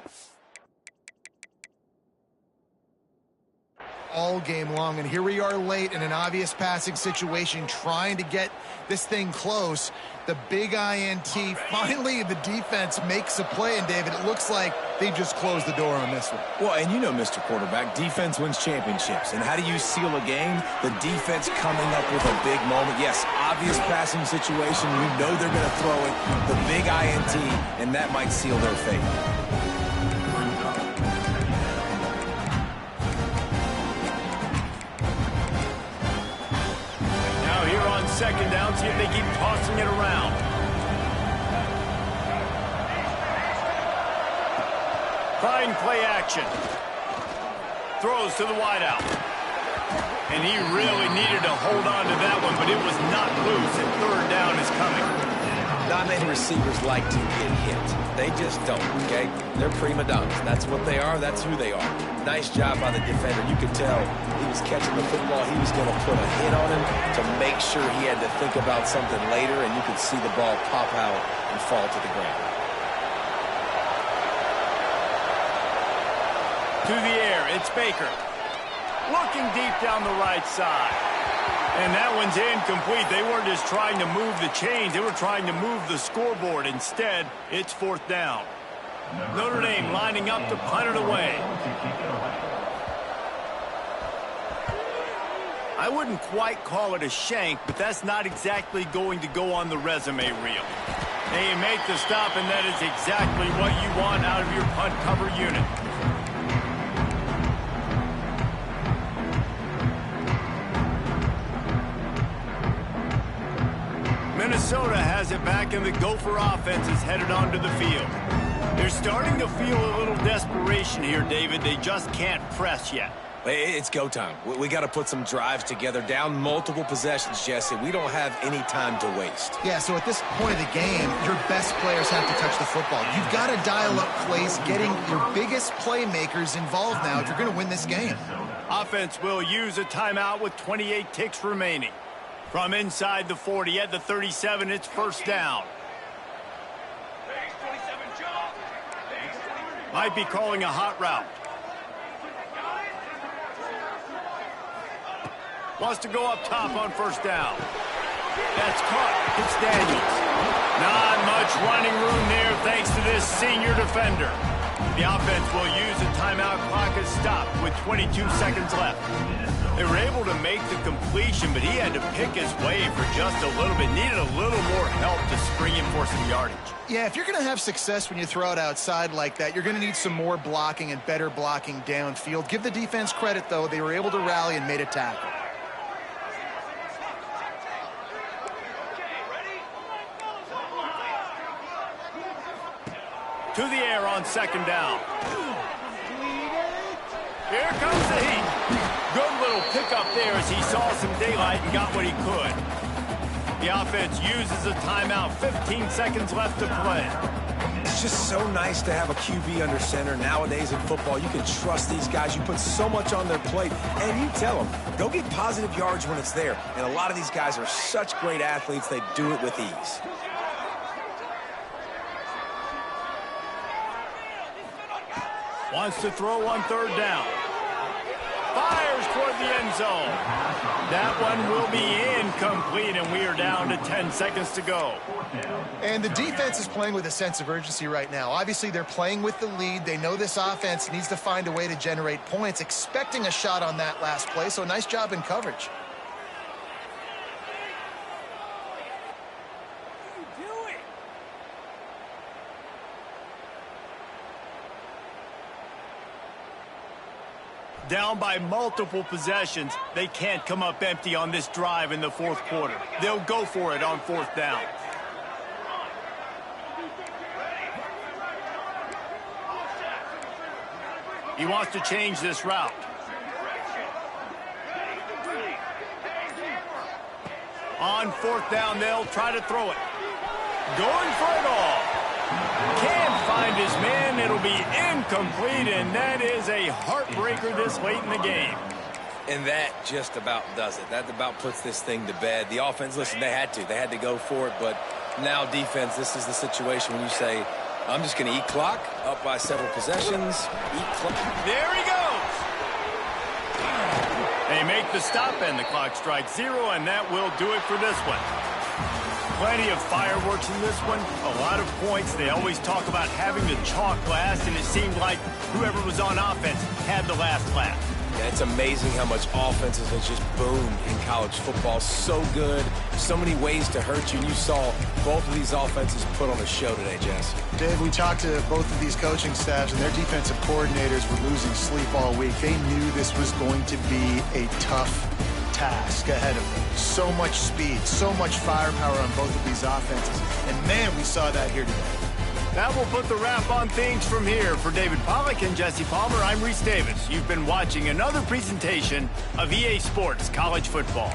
all game long, and here we are late in an obvious passing situation trying to get this thing close. The big INT, finally the defense makes a play, and David, it looks like they just closed the door on this one. Well, and you know, Mr. Quarterback, defense wins championships. And how do you seal a game? The defense coming up with a big moment. Yes, obvious passing situation. You know they're going to throw it. The big INT, and that might seal their fate. Now here on 2nd down, see if they keep tossing it around. Fine play action. Throws to the wideout. And he really needed to hold on to that one, but it was not loose, and 3rd down is coming. Not many receivers like to get hit. They just don't, okay? They're prima donnas. That's what they are. That's who they are. Nice job by the defender. You could tell he was catching the football. He was going to put a hit on him to make sure he had to think about something later, and you could see the ball pop out and fall to the ground. To the air, it's Baker. Looking deep down the right side. And that one's incomplete. They weren't just trying to move the chains. They were trying to move the scoreboard. Instead, it's 4th down. Notre Dame lining up to punt it away. I wouldn't quite call it a shank, but that's not exactly going to go on the resume reel. They make the stop, and that is exactly what you want out of your punt cover unit. Minnesota has it back, and the Gopher offense is headed onto the field. They're starting to feel a little desperation here, David. They just can't press yet. It's go time. We got to put some drives together, down multiple possessions, Jesse. We don't have any time to waste. Yeah, so at this point of the game, your best players have to touch the football. You've got to dial up plays, getting your biggest playmakers involved now if you're going to win this game. Offense will use a timeout with 28 ticks remaining. From inside the 40 at the 37, it's first down. Might be calling a hot route. Wants to go up top on first down. That's caught. It's Daniels. Not much running room there thanks to this senior defender. The offense will use a timeout. Clock is stopped with 22 seconds left. They were able to make the completion, but he had to pick his way for just a little bit. Needed a little more help to spring him for some yardage. Yeah, if you're going to have success when you throw it outside like that, you're going to need some more blocking and better blocking downfield. Give the defense credit, though. They were able to rally and made a tackle. To the air on second down. Here comes the heat. Good little pickup there as he saw some daylight and got what he could. The offense uses a timeout. 15 seconds left to play. It's just so nice to have a QB under center. Nowadays in football, you can trust these guys. You put so much on their plate, and you tell them, go get positive yards when it's there. And a lot of these guys are such great athletes, they do it with ease. Wants to throw on third down. Fires toward the end zone. That one will be incomplete, and we are down to 10 seconds to go. And the defense is playing with a sense of urgency right now. Obviously, they're playing with the lead. They know this offense needs to find a way to generate points, expecting a shot on that last play, so nice job in coverage. Down by multiple possessions, they can't come up empty on this drive in the fourth quarter. They'll go for it on fourth down. He wants to change this route. On fourth down, they'll try to throw it. Going for it all. Can't find his man. It'll be incomplete, and that is a heartbreaker this late in the game. And that just about does it. That about puts this thing to bed. The offense, listen, they had to go for it, but now defense, this is the situation when you say, I'm just going to eat clock, up by several possessions, eat clock. There he goes. They make the stop, and the clock strikes zero, and that will do it for this one. Plenty of fireworks in this one, a lot of points. They always talk about having the chalk last, and it seemed like whoever was on offense had the last laugh. Yeah, it's amazing how much offenses have just boomed in college football. So good, so many ways to hurt you. And you saw both of these offenses put on a show today, Jess. Dave, we talked to both of these coaching staffs, and their defensive coordinators were losing sleep all week. They knew this was going to be a tough task ahead of them. So much speed, so much firepower on both of these offenses. And, man, we saw that here today. That will put the wrap on things from here. For David Pollack and Jesse Palmer, I'm Reese Davis. You've been watching another presentation of EA Sports College Football.